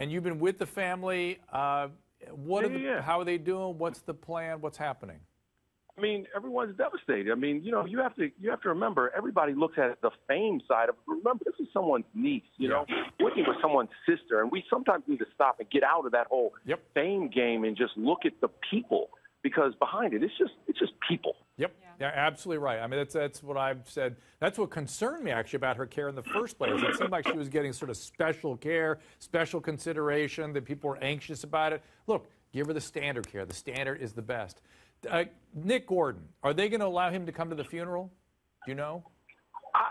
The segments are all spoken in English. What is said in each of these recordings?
And you've been with the family. What How are they doing? What's the plan? What's happening? I mean, everyone's devastated. I mean, you know, you have to remember, everybody looks at the fame side of it. Remember, this is someone's niece, you know, working with someone's sister. And we sometimes need to stop and get out of that whole fame game and just look at the people, because behind it, it's just people. Yep. Yeah, absolutely right. I mean, that's what I've said. That's what concerned me, actually, about her care in the first place. It seemed like she was getting sort of special care, special consideration, that people were anxious about it. Look, give her the standard care. The standard is the best. Nick Gordon, are they going to allow him to come to the funeral? Do you know?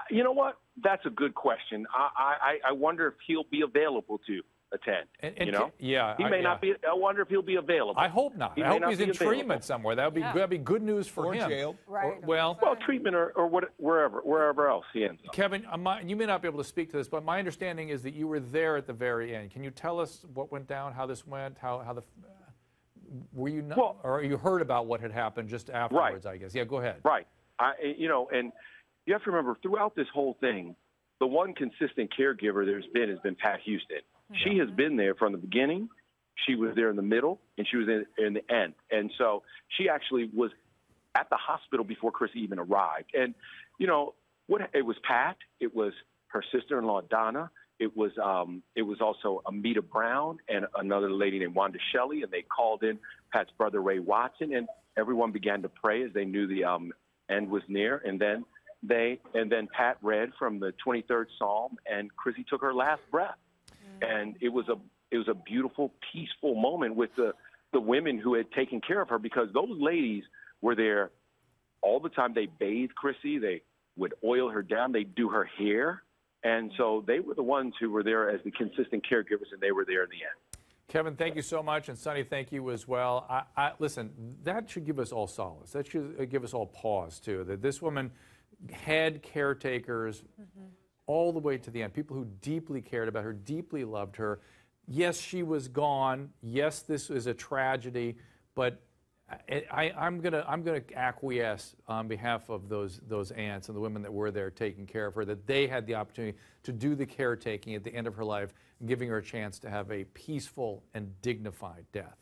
You know what? That's a good question. I wonder if he'll be available to attend. You know? He may not be. I wonder if he'll be available. I hope not. I hope he's in treatment somewhere. That'd be good news for him. Or jail. Right. Well, treatment or wherever else he ends up. Kevin, you may not be able to speak to this, but my understanding is that you were there at the very end. Can you tell us what went down, how this went, how the were you not, or you heard about what had happened just afterwards? I guess. Yeah, go ahead. Right. You know, and you have to remember, throughout this whole thing, the one consistent caregiver has been Pat Houston. She has been there from the beginning. She was there in the middle, and she was in the end. And so she actually was at the hospital before Chris even arrived. And, you know, it was Pat. It was her sister-in-law, Donna. It was also Amita Brown and another lady named Wanda Shelley, and they called in Pat's brother, Ray Watson, and everyone began to pray as they knew the end was near. And then Pat read from the 23rd Psalm, and Chrissy took her last breath. And it was a beautiful, peaceful moment with the women who had taken care of her, because those ladies were there all the time. They bathed Chrissy. They would oil her down. They'd do her hair. And so they were the ones who were there as the consistent caregivers, and they were there in the end. Kevin, thank you so much. And Sonny, thank you as well. Listen, that should give us all solace. That should give us all pause, too, that this woman had caretakers all the way to the end, people who deeply cared about her, deeply loved her. Yes, she was gone. Yes, this is a tragedy, but I'm gonna acquiesce on behalf of those aunts and the women that were there taking care of her, that they had the opportunity to do the caretaking at the end of her life, giving her a chance to have a peaceful and dignified death.